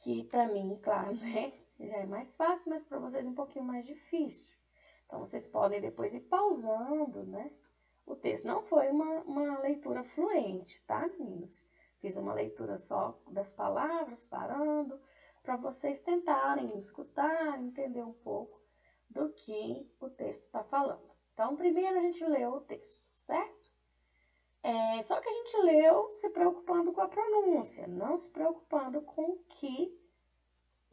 que para mim, claro, né, já é mais fácil, mas para vocês é um pouquinho mais difícil. Então, vocês podem depois ir pausando, né, o texto. Não foi uma leitura fluente, tá, meninos? Fiz uma leitura só das palavras, parando, para vocês tentarem escutar, entender um pouco do que o texto está falando. Então, primeiro a gente leu o texto, certo? Só que a gente leu se preocupando com a pronúncia, não se preocupando com o que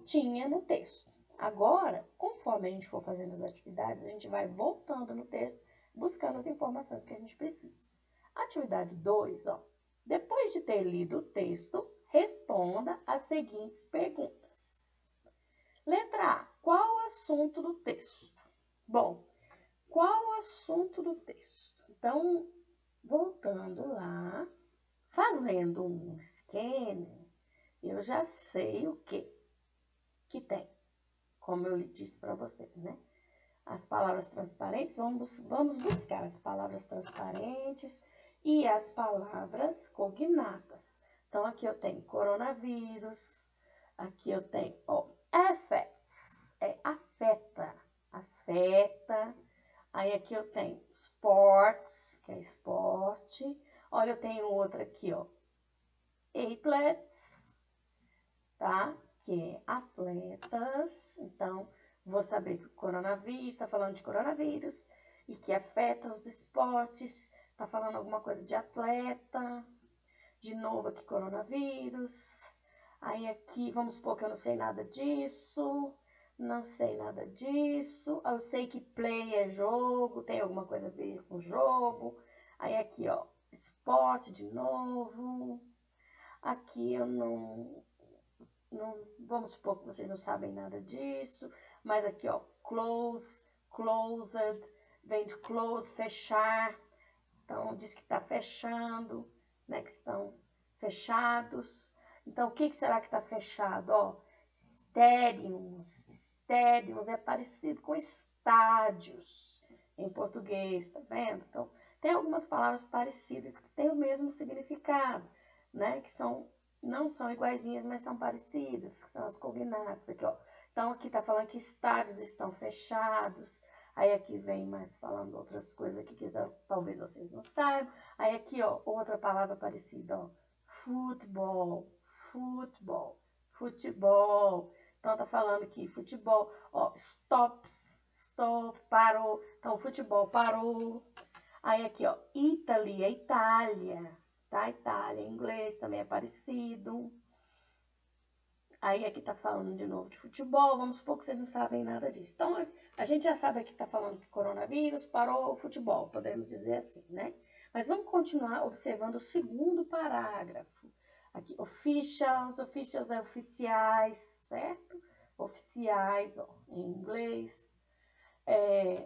tinha no texto. Agora, conforme a gente for fazendo as atividades, a gente vai voltando no texto, buscando as informações que a gente precisa. Atividade 2, ó. Depois de ter lido o texto, responda as seguintes perguntas. Letra A. Qual o assunto do texto? Bom, qual o assunto do texto? Então, voltando lá, fazendo um scanner, eu já sei o que tem, como eu disse para vocês, né? As palavras transparentes, vamos buscar as palavras transparentes e as palavras cognatas. Então, aqui eu tenho coronavírus, aqui eu tenho, ó, affects, afeta. Aí aqui eu tenho sports, que é esporte. Olha, eu tenho outra aqui, ó, athletes, tá? Que é atletas. Então, vou saber que o coronavírus, está falando de coronavírus e que afeta os esportes. Está falando alguma coisa de atleta. De novo aqui, coronavírus. Aí aqui, vamos supor que eu não sei nada disso. Não sei nada disso. Eu sei que play é jogo, tem alguma coisa a ver com jogo. Aí aqui, ó, esporte de novo. Aqui eu não, vamos supor que vocês não sabem nada disso. Mas aqui, ó, close, closed, vem de close, fechar. Então, diz que está fechando, né, que estão fechados. Então, o que será que está fechado? Ó, stadiums. Stadiums é parecido com estádios em português, tá vendo? Então, tem algumas palavras parecidas que têm o mesmo significado, né? Que não são iguaizinhas, mas são parecidas, que são as cognatas aqui, ó. Então, aqui tá falando que estádios estão fechados. Aí aqui vem mais falando outras coisas aqui que talvez vocês não saibam. Aí aqui, ó, outra palavra parecida, ó. Futebol, futebol, futebol. Então, tá falando aqui, futebol, ó, stops, stop, parou. Então, futebol parou. Aí aqui, ó, Italy, é Itália, tá? Itália, em inglês também é parecido. Aí aqui tá falando de novo de futebol, vamos supor que vocês não sabem nada disso. Então, a gente já sabe aqui que tá falando que coronavírus parou o futebol, podemos dizer assim, né? Mas vamos continuar observando o segundo parágrafo. Aqui, officials, officials é oficiais, certo? Oficiais, ó, em inglês.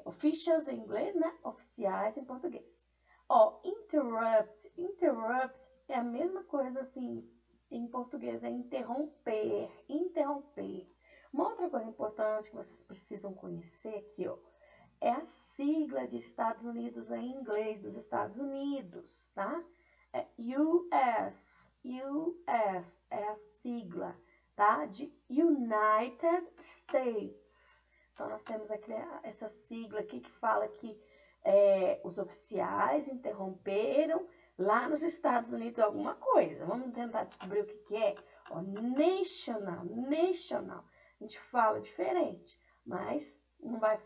Officials em inglês, né? Oficiais em português. Ó, interrupt, interrupt é a mesma coisa assim, em português é interromper, interromper. Uma outra coisa importante que vocês precisam conhecer aqui, ó, é a sigla de Estados Unidos em inglês, dos Estados Unidos, tá? É US, US é a sigla, tá? De United States. Então, nós temos aqui essa sigla aqui que fala que os oficiais interromperam lá nos Estados Unidos alguma coisa. Vamos tentar descobrir o que é. Ó, national, national. A gente fala diferente, mas não vai,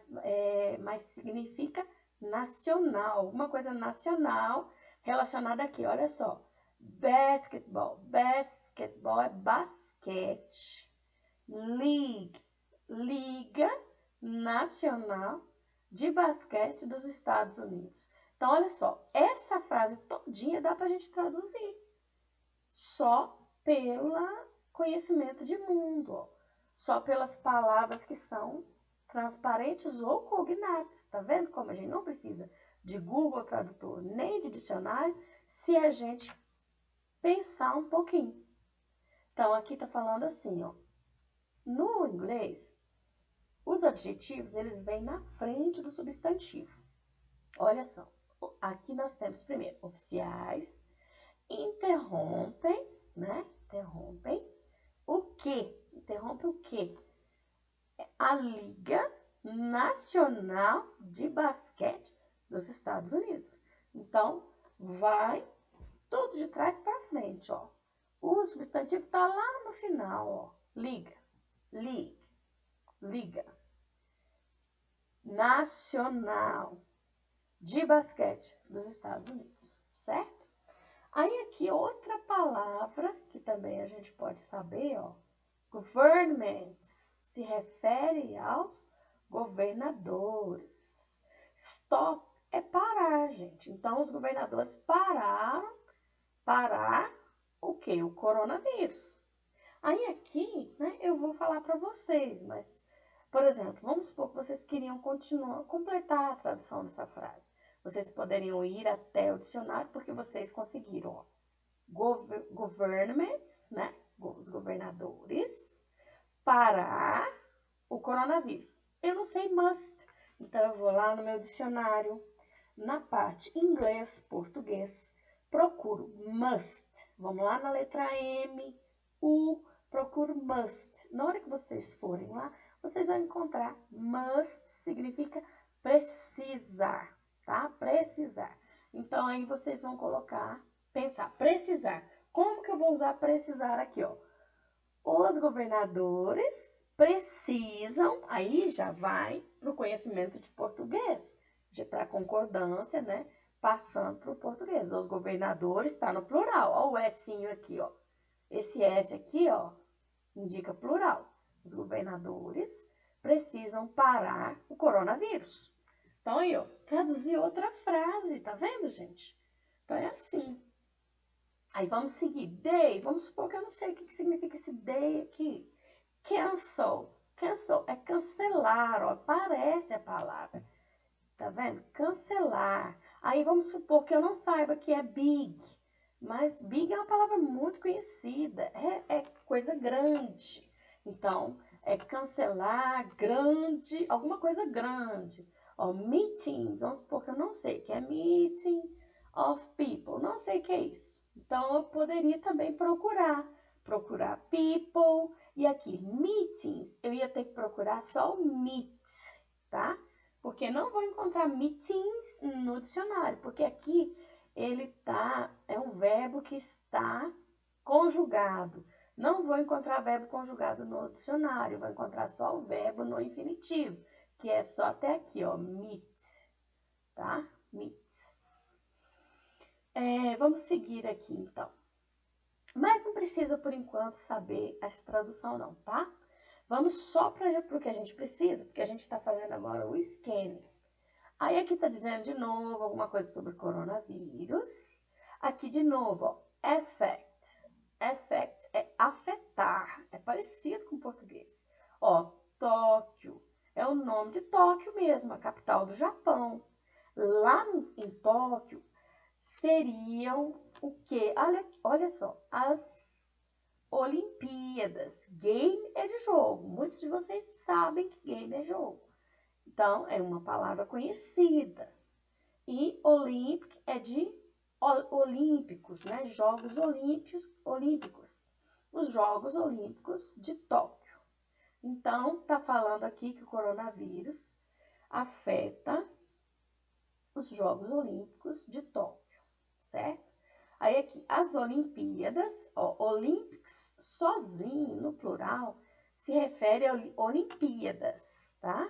mas significa nacional. Alguma coisa nacional relacionada aqui. Olha só. Basketball. Basketball é basquete. League. Liga Nacional de Basquete dos Estados Unidos. Então, olha só, essa frase todinha dá para a gente traduzir só pelo conhecimento de mundo, ó. Só pelas palavras que são transparentes ou cognatas. Tá vendo como a gente não precisa de Google Tradutor nem de dicionário se a gente pensar um pouquinho. Então, aqui tá falando assim, ó. No inglês, os adjetivos, eles vêm na frente do substantivo. Olha só, aqui nós temos primeiro interrompem, né? Interrompem o quê? interrompe o quê? A Liga Nacional de Basquete dos Estados Unidos. Então, vai tudo de trás para frente, ó. O substantivo tá lá no final, ó. Liga, Liga Nacional de Basquete dos Estados Unidos, certo? Aí aqui outra palavra que também a gente pode saber, ó. Governments se refere aos governadores. Stop é parar, gente. Então, os governadores parar o quê? O coronavírus. Aí aqui, né, eu vou falar para vocês, mas, por exemplo, vamos supor que vocês queriam completar a tradução dessa frase. Vocês poderiam ir até o dicionário porque vocês conseguiram, ó, governments, né, os governadores, parar o coronavírus. Eu não sei must, então eu vou lá no meu dicionário, na parte inglês, português, procuro must. Vamos lá na letra M, U, procuro must. Na hora que vocês forem lá, vocês vão encontrar must significa precisar, tá? Precisar. Então, aí vocês vão colocar, pensar, precisar. Como que eu vou usar precisar aqui, ó? Os governadores precisam, aí já vai para o conhecimento de português, para concordância, né? Passando para o português. Os governadores está no plural. Ó o Sinho aqui, ó. Esse S aqui, ó, indica plural. Os governadores precisam parar o coronavírus. Então, aí, ó, traduzir outra frase, tá vendo, gente? Então, é assim. Aí, vamos seguir. Day, vamos supor que eu não sei o que significa esse day aqui. Cancel. Cancel é cancelar, ó, aparece a palavra. Tá vendo? Cancelar. Aí, vamos supor que eu não saiba que é big. Mas big é uma palavra muito conhecida. É coisa grande. Então, é cancelar, grande, alguma coisa grande. Ó, meetings, vamos supor que eu não sei que é meeting of people. Não sei o que é isso. Então, eu poderia também procurar people. E aqui, meetings, eu ia ter que procurar só o meet, tá? Porque não vou encontrar meetings no dicionário. Porque aqui ele é um verbo que está conjugado. Não vou encontrar verbo conjugado no dicionário, vou encontrar só o verbo no infinitivo, que é só até aqui, ó, meet, tá? Meet. Vamos seguir aqui, então. Mas não precisa, por enquanto, saber essa tradução, não, tá? Vamos só para o que a gente precisa, porque a gente está fazendo agora o scanning. Aí aqui tá dizendo de novo alguma coisa sobre coronavírus. Aqui de novo, ó, affect. Affect é afetar, é parecido com o português. Ó, Tóquio é o nome de Tóquio mesmo, a capital do Japão. Lá em Tóquio seriam o quê? Olha só, as Olimpíadas. Game é de jogo. Muitos de vocês sabem que game é jogo. Então, é uma palavra conhecida. E Olympic é de olímpicos, né? Jogos olímpicos. Os Jogos Olímpicos de Tóquio. Então, tá falando aqui que o coronavírus afeta os Jogos Olímpicos de Tóquio, certo? Aí aqui, as Olimpíadas, ó, Olympics sozinho, no plural, se refere a Olimpíadas, tá?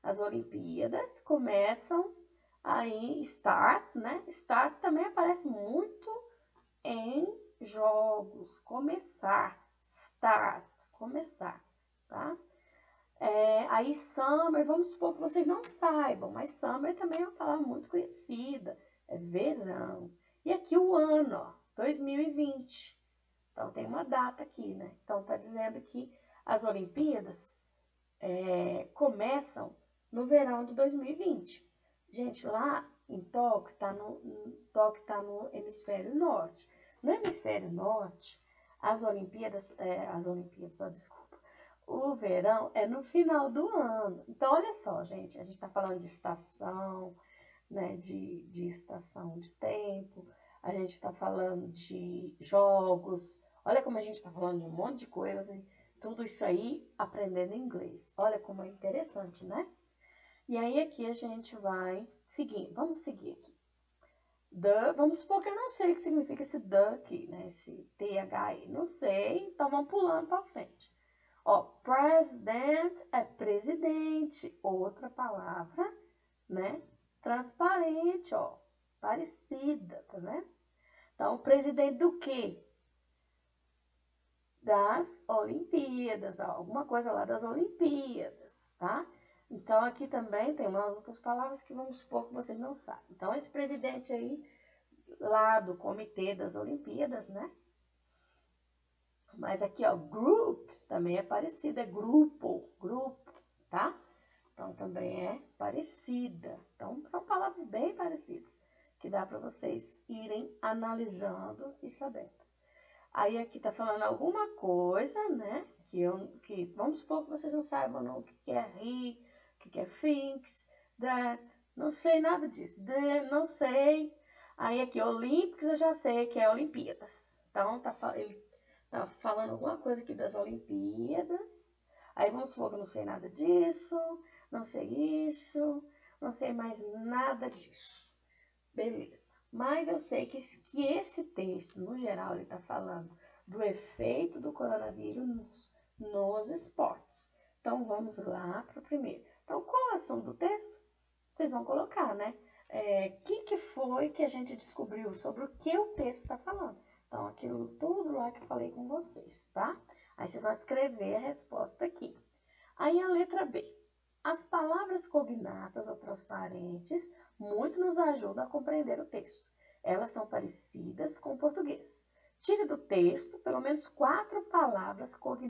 As Olimpíadas começam aí, start, né? Start também aparece muito em jogos, começar, start, começar, tá? Aí summer, vamos supor que vocês não saibam, mas summer também é uma palavra muito conhecida, é verão. E aqui o ano, ó, 2020. Então tem uma data aqui, né? Então tá dizendo que as Olimpíadas começam no verão de 2020. Gente, lá em Tóquio tá no hemisfério norte. No hemisfério norte, as Olimpíadas, desculpa, o verão é no final do ano. Então, olha só, gente, a gente tá falando de estação, né, de estação de tempo, a gente tá falando de jogos, olha como a gente tá falando de um monte de coisas Tudo isso aí aprendendo inglês. Olha como é interessante, né? E aí aqui a gente vai seguir. Vamos seguir aqui. The, vamos supor que eu não sei o que significa esse the aqui, né? Esse THE. Não sei, então vamos pulando para frente. Ó, president é presidente. Outra palavra, né? Transparente, ó. Parecida, tá vendo? Então, presidente do quê? Das Olimpíadas, ó, alguma coisa lá das Olimpíadas, tá? Então, aqui também tem umas outras palavras que vamos supor que vocês não sabem. Então, esse presidente aí, lá do Comitê das Olimpíadas, né? Mas aqui, ó, group, também é parecido, é grupo, tá? Então, também é parecida. Então, são palavras bem parecidas, que dá para vocês irem analisando e sabendo. Aí aqui tá falando alguma coisa, né? Que vamos supor que vocês não saibam não, o que é he, o que é thinks, that, não sei nada disso, não sei. Aí aqui, Olympics eu já sei que é Olimpíadas. Então, ele tá falando alguma coisa aqui das Olimpíadas. Aí vamos supor que eu não sei nada disso, não sei isso, não sei mais nada disso. Beleza. Mas eu sei que esse texto, no geral, ele está falando do efeito do coronavírus nos esportes. Então, vamos lá para o primeiro. Então, qual é o assunto do texto? Vocês vão colocar, né? Que foi que a gente descobriu sobre o que o texto está falando. Então, aquilo tudo lá que eu falei com vocês, tá? Aí vocês vão escrever a resposta aqui. Aí a letra B. As palavras cognatas ou transparentes muito nos ajudam a compreender o texto. Elas são parecidas com o português. Tire do texto pelo menos 4 palavras cognatas